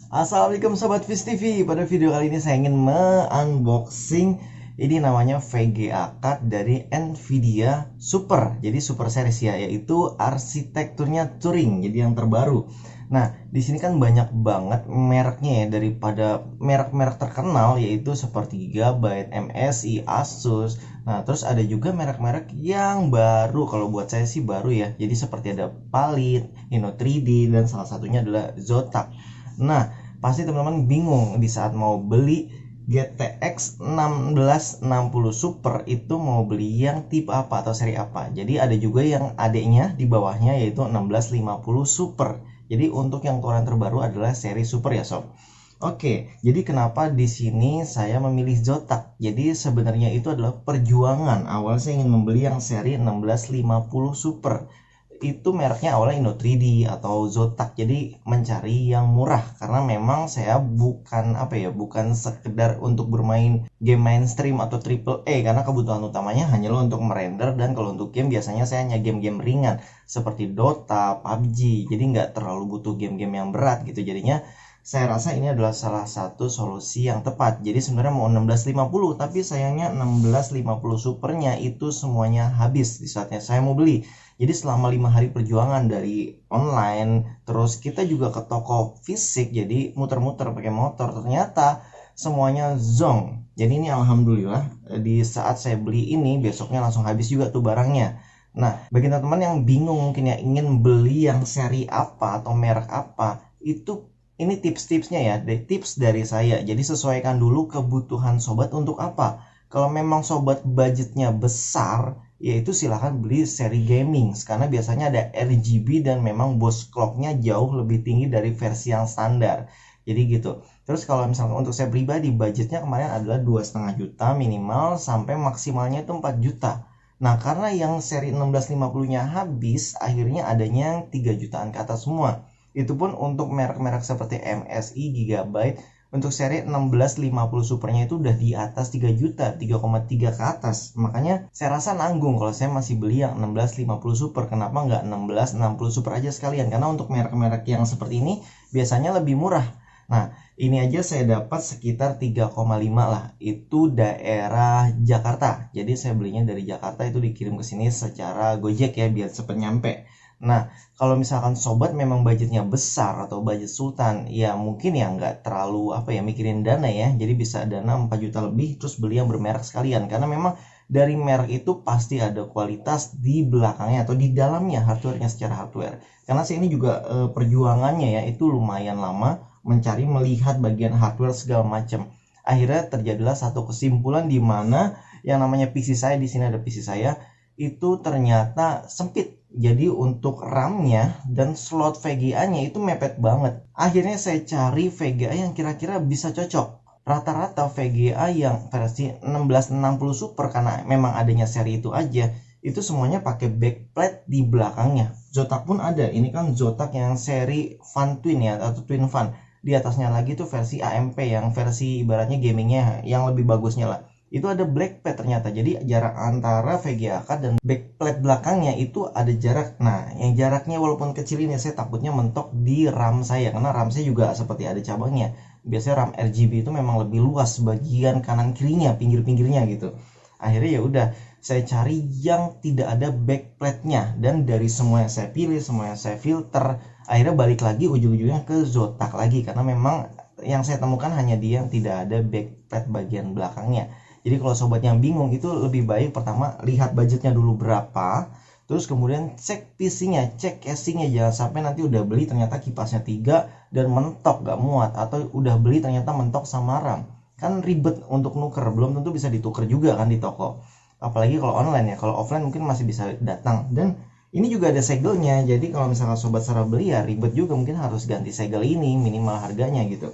Assalamualaikum Sobat Fis TV. Pada video kali ini saya ingin me-unboxing ini namanya VGA card dari Nvidia Super. Jadi Super Series ya, yaitu arsitekturnya Turing, jadi yang terbaru. Nah, di sini kan banyak banget mereknya ya, daripada merek-merek terkenal yaitu seperti Gigabyte, MSI, Asus. Nah, terus ada juga merek-merek yang baru, kalau buat saya sih baru ya. Jadi seperti ada Palit, Inno3D, dan salah satunya adalah Zotac. Nah, pasti teman-teman bingung di saat mau beli GTX 1660 Super itu mau beli yang tipe apa atau seri apa. Jadi ada juga yang adiknya di bawahnya yaitu 1650 Super. Jadi untuk yang keluaran terbaru adalah seri Super ya sob. Oke, jadi kenapa di sini saya memilih Zotac? Jadi sebenarnya itu adalah perjuangan. Awal saya ingin membeli yang seri 1650 Super. Itu mereknya awalnya Inno3D atau Zotac, jadi mencari yang murah karena memang saya bukan sekedar untuk bermain game mainstream atau triple A, karena kebutuhan utamanya hanyalah untuk merender, dan kalau untuk game biasanya saya hanya game-game ringan seperti Dota, PUBG, jadi nggak terlalu butuh game-game yang berat gitu. Jadinya saya rasa ini adalah salah satu solusi yang tepat. Jadi sebenarnya mau 1650, tapi sayangnya 1650 supernya itu semuanya habis di saatnya saya mau beli. Jadi selama 5 hari perjuangan dari online, terus kita juga ke toko fisik, jadi muter-muter pakai motor, ternyata semuanya zonk. Jadi ini alhamdulillah di saat saya beli ini besoknya langsung habis juga tuh barangnya. Nah, bagi teman-teman yang bingung mungkin ya ingin beli yang seri apa atau merek apa, itu ini tips-tipsnya ya, tips dari saya. Jadi sesuaikan dulu kebutuhan sobat untuk apa. Kalau memang sobat budgetnya besar, yaitu silahkan beli seri gaming, karena biasanya ada RGB dan memang boost clocknya jauh lebih tinggi dari versi yang standar. Jadi gitu. Terus kalau misalkan untuk saya pribadi, budgetnya kemarin adalah 2,5 juta minimal sampai maksimalnya itu 4 juta. Nah, karena yang seri 1650-nya habis, akhirnya adanya 3 jutaan ke atas semua. Itu pun untuk merek-merek seperti MSI, Gigabyte. Untuk seri 1650 Supernya itu udah di atas 3 juta, 3,3 ke atas. Makanya saya rasa nanggung kalau saya masih beli yang 1650 Super. Kenapa nggak 1660 Super aja sekalian? Karena untuk merek-merek yang seperti ini biasanya lebih murah. Nah, ini aja saya dapat sekitar 3,5 lah. Itu daerah Jakarta. Jadi saya belinya dari Jakarta, itu dikirim ke sini secara Gojek ya, biar cepet nyampe. Nah, kalau misalkan sobat memang budgetnya besar atau budget sultan, ya mungkin ya nggak terlalu mikirin dana ya. Jadi bisa dana 4 juta lebih terus beli yang bermerek sekalian. Karena memang dari merek itu pasti ada kualitas di belakangnya atau di dalamnya, hardware-nya secara hardware. Karena sih ini juga perjuangannya ya itu lumayan lama, mencari melihat bagian hardware segala macam. Akhirnya terjadilah satu kesimpulan di mana yang namanya PC saya, di sini ada PC saya, itu ternyata sempit. Jadi untuk RAM-nya dan slot VGA-nya itu mepet banget. Akhirnya saya cari VGA yang kira-kira bisa cocok. Rata-rata VGA yang versi 1660 Super, karena memang adanya seri itu aja, itu semuanya pakai backplate di belakangnya. Zotac pun ada. Ini kan Zotac yang seri Fan Twin ya, atau Twin Fan. Di atasnya lagi tuh versi AMP yang versi ibaratnya gamingnya yang lebih bagusnya lah. Itu ada backplate ternyata. Jadi jarak antara VGA card dan backplate belakangnya itu ada jarak. Nah, yang jaraknya walaupun kecil ini saya takutnya mentok di RAM saya, karena RAM saya juga seperti ada cabangnya. Biasanya RAM RGB itu memang lebih luas bagian kanan kirinya, pinggir-pinggirnya gitu. Akhirnya ya udah, saya cari yang tidak ada backplate-nya, dan dari semua yang saya pilih, semua yang saya filter, akhirnya balik lagi ujung-ujungnya ke Zotac lagi, karena memang yang saya temukan hanya dia yang tidak ada backplate bagian belakangnya. Jadi kalau sobat yang bingung, itu lebih baik pertama lihat budgetnya dulu berapa, terus kemudian cek PC-nya, cek casing-nya. Jangan sampai nanti udah beli ternyata kipasnya 3 dan mentok gak muat, atau udah beli ternyata mentok sama RAM. Kan ribet untuk nuker, belum tentu bisa dituker juga kan di toko. Apalagi kalau online ya, kalau offline mungkin masih bisa datang. Dan ini juga ada segelnya, jadi kalau misalnya sobat salah beli ya ribet juga, mungkin harus ganti segel ini minimal harganya gitu.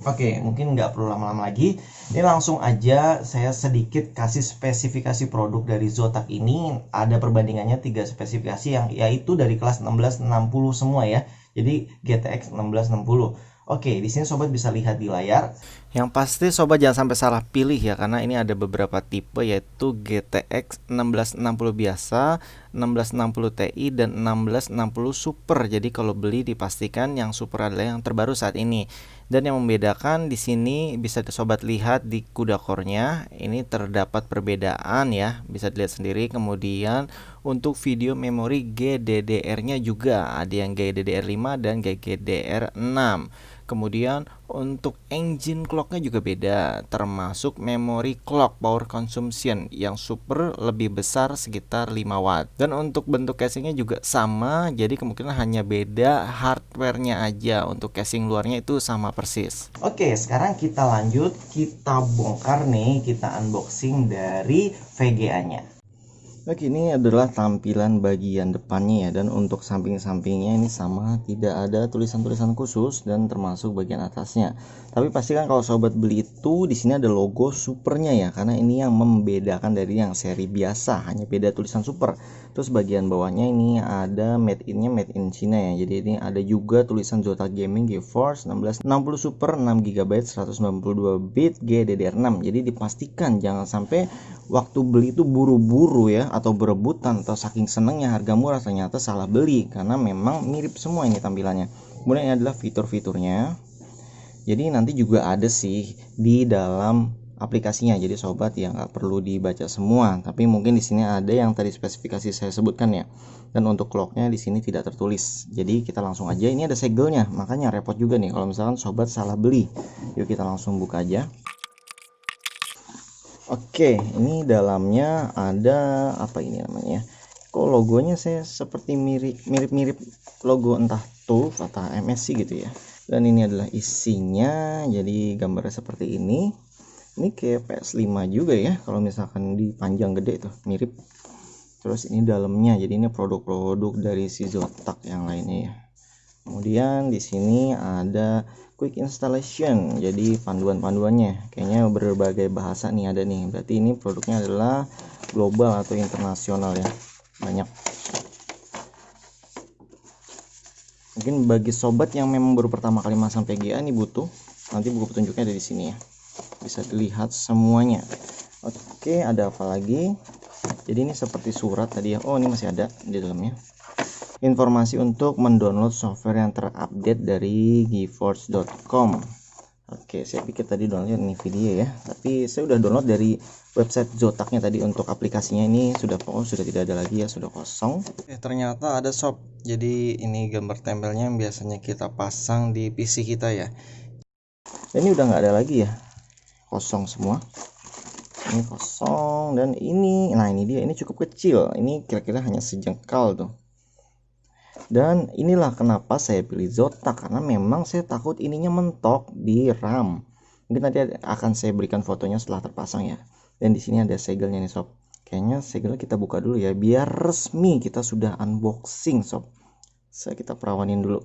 Oke, mungkin nggak perlu lama-lama lagi. Ini langsung aja saya sedikit kasih spesifikasi produk dari Zotac ini. Ada perbandingannya 3 spesifikasi yang yaitu dari kelas 1660 semua ya. Jadi GTX 1660. Oke, di sini sobat bisa lihat di layar. Yang pasti sobat jangan sampai salah pilih ya, karena ini ada beberapa tipe, yaitu GTX 1660 biasa, 1660 Ti dan 1660 Super. Jadi kalau beli dipastikan yang Super adalah yang terbaru saat ini. Dan yang membedakan di sini bisa sobat lihat di CUDA core-nya, ini terdapat perbedaan ya, bisa dilihat sendiri. Kemudian untuk video memori GDDR-nya juga ada yang GDDR5 dan GDDR6. Kemudian untuk engine clock-nya juga beda, termasuk memory clock power consumption yang Super lebih besar sekitar 5 watt. Dan untuk bentuk casingnya juga sama, jadi kemungkinan hanya beda hardware-nya aja. Untuk casing luarnya itu sama persis. Oke, sekarang kita lanjut, kita bongkar nih, kita unboxing dari VGA-nya. Oke, ini adalah tampilan bagian depannya ya, dan untuk samping-sampingnya ini sama, tidak ada tulisan-tulisan khusus dan termasuk bagian atasnya. Tapi pastikan kalau sobat beli itu di sini ada logo Supernya ya, karena ini yang membedakan dari yang seri biasa, hanya beda tulisan Super. Terus bagian bawahnya ini ada made in-nya made in China ya. Jadi ini ada juga tulisan Zotac Gaming GeForce 1660 Super 6GB 192 bit GDDR6. Jadi dipastikan jangan sampai waktu beli itu buru-buru ya, atau berebutan, atau saking senengnya harga murah ternyata salah beli, karena memang mirip semua ini tampilannya. Kemudian ini adalah fitur-fiturnya. Jadi nanti juga ada sih di dalam aplikasinya, jadi sobat yang nggak perlu dibaca semua, tapi mungkin di sini ada yang tadi spesifikasi saya sebutkan ya. Dan untuk clocknya di sini tidak tertulis, jadi kita langsung aja. Ini ada segelnya, makanya repot juga nih kalau misalkan sobat salah beli. Yuk kita langsung buka aja. Oke, ini dalamnya ada apa ini namanya? Kok logonya saya seperti mirip logo entah TUF atau MSC gitu ya. Dan ini adalah isinya, jadi gambarnya seperti ini. Ini kayak PS5 juga ya, kalau misalkan dipanjang gede tuh mirip. Terus ini dalamnya, jadi ini produk-produk dari si Zotac yang lainnya ya. Kemudian di sini ada quick installation, jadi panduan-panduannya kayaknya berbagai bahasa nih ada nih. Berarti ini produknya adalah global atau internasional ya, banyak. Mungkin bagi sobat yang memang baru pertama kali masang VGA ini butuh, nanti buku petunjuknya ada di sini ya, bisa dilihat semuanya. Oke, ada apa lagi? Jadi ini seperti surat tadi ya. Oh, ini masih ada di dalamnya informasi untuk mendownload software yang terupdate dari geforce.com. Oke, saya pikir tadi download Nvidia ya, tapi saya udah download dari website Zotacnya tadi. Untuk aplikasinya ini sudah tidak ada lagi ya, sudah kosong. Ternyata ada sob. Jadi ini gambar tempelnya yang biasanya kita pasang di PC kita ya. Ini udah nggak ada lagi ya, kosong semua. Ini kosong, dan ini, nah ini dia, ini cukup kecil. Ini kira-kira hanya sejengkal tuh. Dan inilah kenapa saya pilih Zotac, karena memang saya takut ininya mentok di RAM. Mungkin nanti akan saya berikan fotonya setelah terpasang ya. Dan di sini ada segelnya nih sob. Kayaknya segelnya kita buka dulu ya, biar resmi kita sudah unboxing sob. Kita perawanin dulu.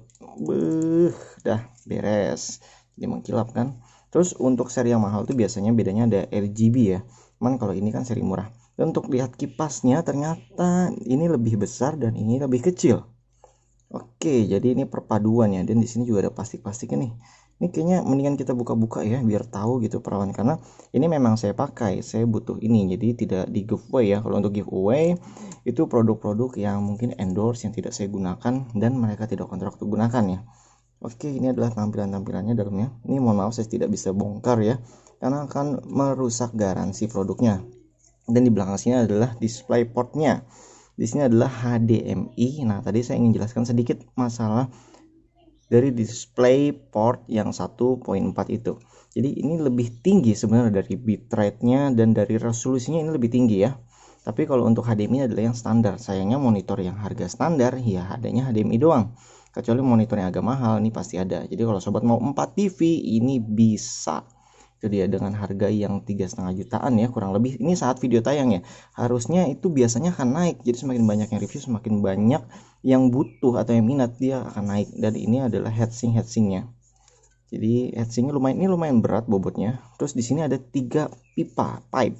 Dah beres. Jadi mengkilap kan. Terus untuk seri yang mahal tuh biasanya bedanya ada RGB ya. Cuman kalau ini kan seri murah. Dan untuk lihat kipasnya ternyata ini lebih besar dan ini lebih kecil. Oke, jadi ini perpaduan ya, dan di sini juga ada plastik-plastiknya nih. Ini kayaknya mendingan kita buka-buka ya, biar tahu gitu perawan, karena ini memang saya pakai, saya butuh ini, jadi tidak di giveaway ya. Kalau untuk giveaway itu produk-produk yang mungkin endorse yang tidak saya gunakan dan mereka tidak kontrak untuk gunakan ya. Oke, ini adalah tampilannya dalamnya. Ini mohon maaf saya tidak bisa bongkar ya, karena akan merusak garansi produknya. Dan di belakang sini adalah display portnya. Di sini adalah HDMI. Nah, tadi saya ingin jelaskan sedikit masalah dari display port yang 1.4 itu. Jadi ini lebih tinggi sebenarnya dari bitrate-nya, dan dari resolusinya ini lebih tinggi ya. Tapi kalau untuk HDMI adalah yang standar. Sayangnya monitor yang harga standar ya adanya HDMI doang. Kecuali monitor yang agak mahal ini pasti ada. Jadi kalau sobat mau 4 TV ini bisa. Itu dia dengan harga yang 3,5 jutaan ya kurang lebih. Ini saat video tayang ya, harusnya itu biasanya akan naik. Jadi semakin banyak yang review, semakin banyak yang butuh atau yang minat, dia akan naik. Dan ini adalah heatsinknya. Jadi heatsinknya lumayan berat bobotnya. Terus di sini ada 3 pipe.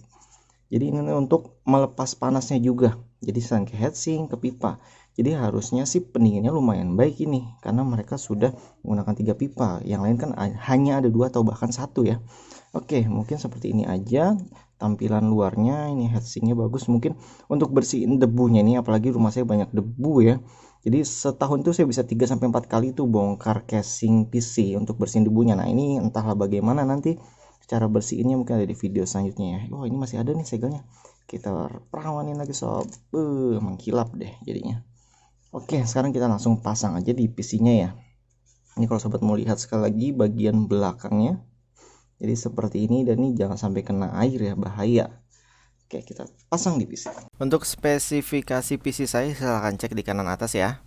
Jadi ini untuk melepas panasnya juga. Jadi selain ke heatsink ke pipa. Jadi harusnya sih pendinginnya lumayan baik ini, karena mereka sudah menggunakan 3 pipa. Yang lain kan hanya ada 2 atau bahkan 1 ya. Oke, mungkin seperti ini aja. tampilan luarnya. Ini heatsinknya bagus, mungkin untuk bersihin debunya nih, apalagi rumah saya banyak debu ya. Jadi setahun tuh saya bisa 3-4 kali tuh bongkar casing PC untuk bersihin debunya. Nah ini entahlah bagaimana nanti cara bersihinnya, mungkin ada di video selanjutnya ya. Oh ini masih ada nih segelnya, kita perawanin lagi sob. Mengkilap deh jadinya. Oke, sekarang kita langsung pasang aja di PC-nya ya. Ini kalau sobat mau lihat sekali lagi bagian belakangnya, jadi seperti ini, dan ini jangan sampai kena air ya, bahaya. Oke, kita pasang di PC. Untuk spesifikasi PC saya silahkan cek di kanan atas ya.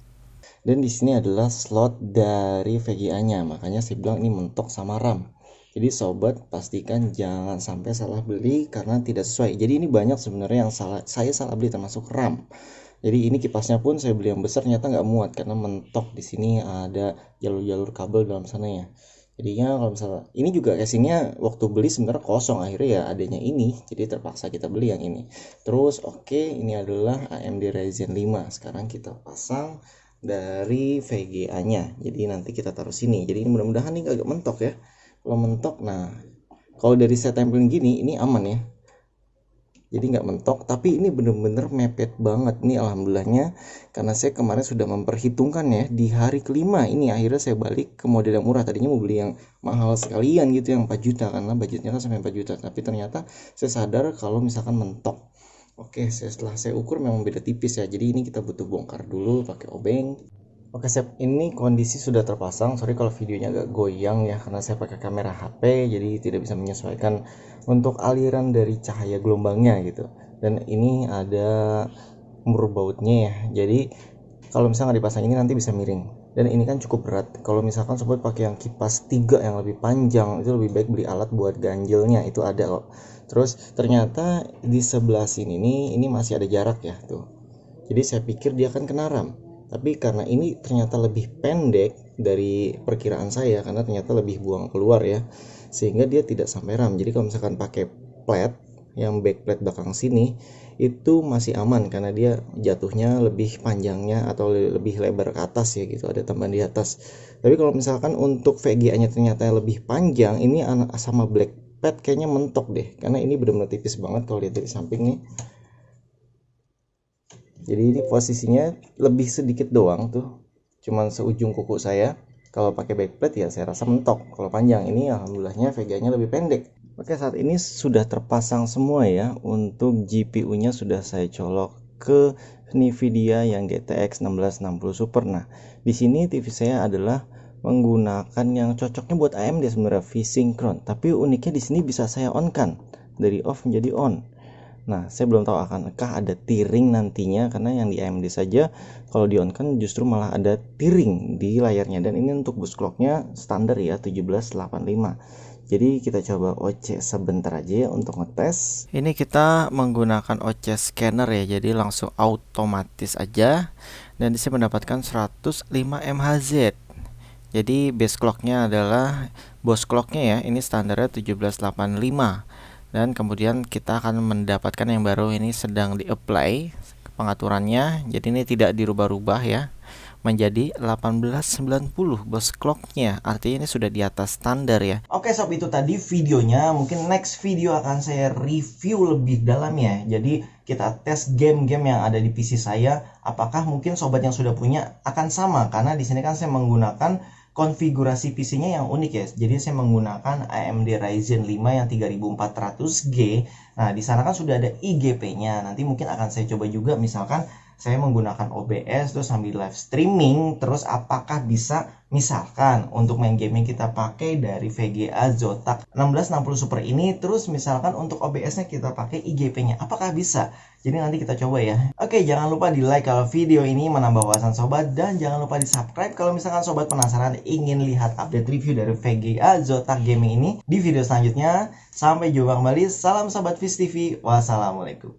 Dan di sini adalah slot dari VGA-nya, makanya saya bilang ini mentok sama RAM. Jadi sobat pastikan jangan sampai salah beli karena tidak sesuai. Jadi ini banyak sebenarnya yang saya salah beli, termasuk RAM. Jadi ini kipasnya pun saya beli yang besar ternyata nggak muat karena mentok. Di sini ada jalur-jalur kabel dalam sana ya. Jadinya kalau misalnya ini juga casingnya waktu beli sebenarnya kosong, akhirnya ya adanya ini, jadi terpaksa kita beli yang ini. Terus ini adalah AMD Ryzen 5. Sekarang kita pasang dari VGA-nya. Jadi nanti kita taruh sini. Jadi mudah-mudahan ini agak mentok ya. Kalau mentok, nah kalau dari saya tempelin gini ini aman ya. Jadi nggak mentok, tapi ini bener-bener mepet banget nih alhamdulillahnya, karena saya kemarin sudah memperhitungkan ya di hari kelima ini akhirnya saya balik ke model yang murah. Tadinya mau beli yang mahal sekalian gitu yang 4 juta karena budgetnya kan sampai 4 juta, tapi ternyata saya sadar kalau misalkan mentok. Oke, setelah saya ukur memang beda tipis ya, jadi ini kita butuh bongkar dulu pakai obeng. Oke, ini kondisi sudah terpasang. Sorry kalau videonya agak goyang ya, karena saya pakai kamera HP jadi tidak bisa menyesuaikan untuk aliran dari cahaya gelombangnya gitu. Dan ini ada mur bautnya ya, jadi kalau misalnya dipasang ini nanti bisa miring. Dan ini kan cukup berat. Kalau misalkan sobat pakai yang kipas 3 yang lebih panjang, itu lebih baik beli alat buat ganjelnya, itu ada kok. Terus ternyata di sebelah sini nih ini masih ada jarak ya tuh. Jadi saya pikir dia akan kena RAM, tapi karena ini ternyata lebih pendek dari perkiraan saya, karena ternyata lebih buang keluar ya, sehingga dia tidak sampai RAM. Jadi kalau misalkan pakai plat yang back plate belakang sini itu masih aman karena dia jatuhnya lebih panjangnya atau lebih lebar ke atas ya gitu, ada tambahan di atas. Tapi kalau misalkan untuk VGA-nya ternyata lebih panjang, ini sama black pad kayaknya mentok deh, karena ini benar-benar tipis banget kalau lihat dari samping nih. Jadi ini posisinya lebih sedikit doang tuh, cuman seujung kuku saya. Kalau pakai backplate ya saya rasa mentok. Kalau panjang ini alhamdulillahnya VGA-nya lebih pendek. Oke, saat ini sudah terpasang semua ya. Untuk GPU-nya sudah saya colok ke Nvidia yang GTX 1660 Super. Nah, di sini TV saya adalah menggunakan yang cocoknya buat AMD sebenarnya, V-Synchron. Tapi uniknya di sini bisa saya on kan, dari off menjadi on. Nah, saya belum tahu akankah ada tiring nantinya, karena yang di AMD saja kalau di on kan justru malah ada tiring di layarnya. Dan ini untuk bus clocknya standar ya 1785. Jadi kita coba OC sebentar aja ya untuk ngetes. Ini kita menggunakan OC scanner ya, jadi langsung otomatis aja. Dan disini mendapatkan 105 MHz. Jadi base clocknya adalah bus clocknya ya, ini standarnya 1785. Dan kemudian kita akan mendapatkan yang baru, ini sedang di apply pengaturannya, jadi ini tidak dirubah-rubah ya, menjadi 1890 bus clocknya, artinya ini sudah di atas standar ya. Oke sob, itu tadi videonya. Mungkin next video akan saya review lebih dalam ya. Jadi kita tes game-game yang ada di PC saya, apakah mungkin sobat yang sudah punya akan sama, karena di sini kan saya menggunakan konfigurasi PC-nya yang unik ya. Jadi saya menggunakan AMD Ryzen 5 yang 3400G. Nah, di sana kan sudah ada IGP-nya. Nanti mungkin akan saya coba juga, misalkan saya menggunakan OBS terus sambil live streaming, terus apakah bisa misalkan untuk main gaming kita pakai dari VGA Zotac 1660 Super ini, terus misalkan untuk OBS-nya kita pakai IGP-nya, apakah bisa? Jadi nanti kita coba ya. Oke, jangan lupa di like kalau video ini menambah wawasan sobat, dan jangan lupa di subscribe kalau misalkan sobat penasaran ingin lihat update review dari VGA Zotac Gaming ini di video selanjutnya. Sampai jumpa kembali, salam sobat Viz TV, wassalamualaikum.